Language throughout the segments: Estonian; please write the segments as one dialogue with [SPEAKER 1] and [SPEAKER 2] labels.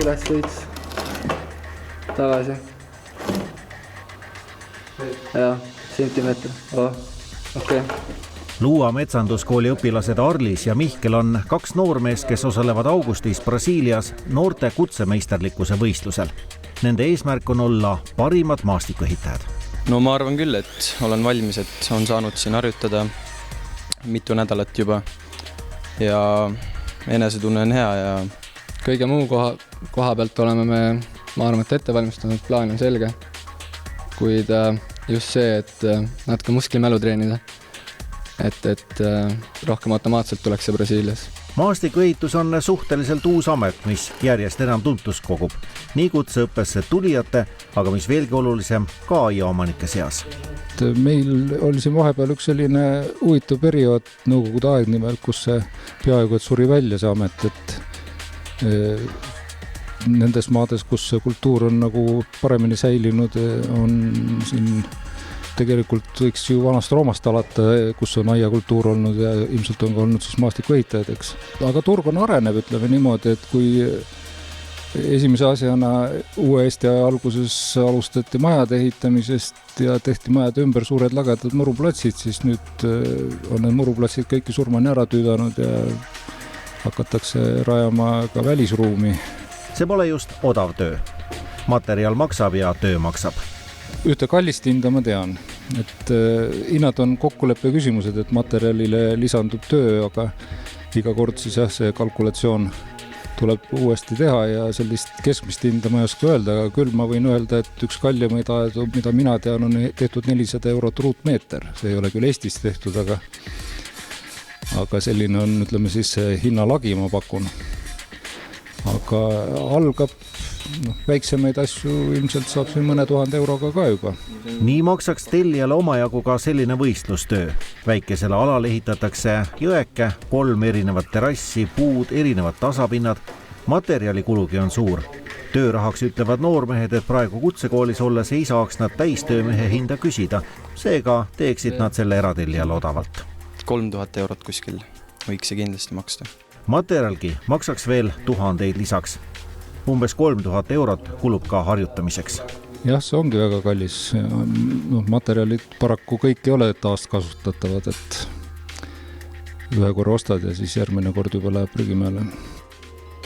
[SPEAKER 1] üles sõits. Tagasi. Ja, sentimeeter. Okei.
[SPEAKER 2] Luua metsanduskooli õpilased Arlis ja Mihkel on 2 noormeest, kes osalevad augustis Brasiilias noorte kutsemeisterlikkuse võistlusel. Nende eesmärk on olla parimad maastikuehitajad.
[SPEAKER 3] No ma arvan küll, et olen valmis, et on saanud siin harjutada mitu nädalat juba ja enesetunne on hea ja
[SPEAKER 4] kõige muu koha pealt oleme ma arvan, et ette valmistanud, plaan on selge, kuid just see, et natuke musklimälu treenida, et rohkem automaatselt tuleks see Brasiilias.
[SPEAKER 2] Maastikuehitus on suhteliselt uus amet, mis järjest enam tuntust kogub. Nii kutseõppesse tulijate, aga mis veelgi olulisem, ka aiaomanike seas.
[SPEAKER 5] Meil oli siin vahepeal üks selline huvitav periood nõukogude aeg nimelt, kus see peaaegu et suri välja see amet, et nendes maades, kus see kultuur on nagu paremini säilinud, on siin tegelikult võiks ju vanast Roomast alata, kus on aiakultuur olnud ja ilmselt on ka olnud siis maastikuehitajad, eks. Aga turg on areneb, ütleme niimoodi, et kui esimese asjana uue Eesti alguses alustati majade ehitamisest ja tehti majade ümber suured lagedad muruplatsid, siis nüüd on need muruplatsid kõiki surmani ära tüüdanud ja hakatakse rajama ka välisruumi.
[SPEAKER 2] See pole just odav töö. Materjal maksab ja töö maksab.
[SPEAKER 5] Ühte kallist hinda ma tean, et hinnad on kokkuleppe küsimused, et materjalile lisandub töö, aga iga kord siis see kalkulatsioon tuleb uuesti teha ja sellist keskmist hinda ma ei oska öelda, aga küll ma võin öelda, et üks kallimaid aedu, mida mina tean, on tehtud 400 eurot ruutmeeter. See ei ole küll Eestis tehtud, aga selline on, ütleme siis, hinnalagi ma pakun. Aga algab väiksemaid asju ilmselt saab siin mõne 1000 euroga ka juba.
[SPEAKER 2] Nii maksaks tellijale omajagu ka selline võistlustöö. Väikesele alale ehitatakse jõeke, 3 erinevat terrassi, puud, erinevad tasapinnad. Materjalikulugi on suur. Töörahaks ütlevad noormehed, et praegu kutsekoolis olles ei saaks nad täistöömehe hinda küsida. Seega teeksid nad selle eratellijale odavalt.
[SPEAKER 3] 3000 eurot kuskil võiks see kindlasti maksta.
[SPEAKER 2] Materjalgi maksaks veel 1000 lisaks. Umbes 3000 eurot kulub ka harjutamiseks.
[SPEAKER 5] Jah, see ongi väga kallis. Materjalid paraku kõik ei ole taaskasutatavad, et ühe korra ostad ja siis järgmine kord juba läheb prügimäele.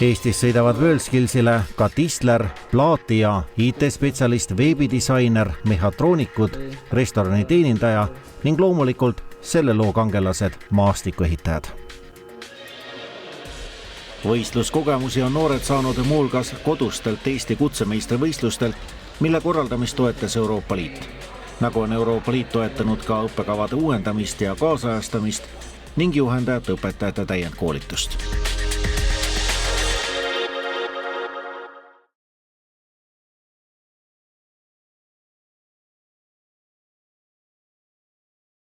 [SPEAKER 2] Eestis sõidavad Worldskillsile ka tistler, plaati ja IT-spetsialist, veebidisainer, mehhatroonikud, restorani teenindaja ning loomulikult selle loo kangelased maastikuehitajad. Võistluskogemusi on noored saanud muulgas kodustelt Eesti kutsemeistrivõistlustelt, mille korraldamist toetas Euroopa Liit. Nagu on Euroopa Liit toetanud ka õppekavade uuendamist ja kaasajastamist ning juhendajate õpetajate täiendkoolitust.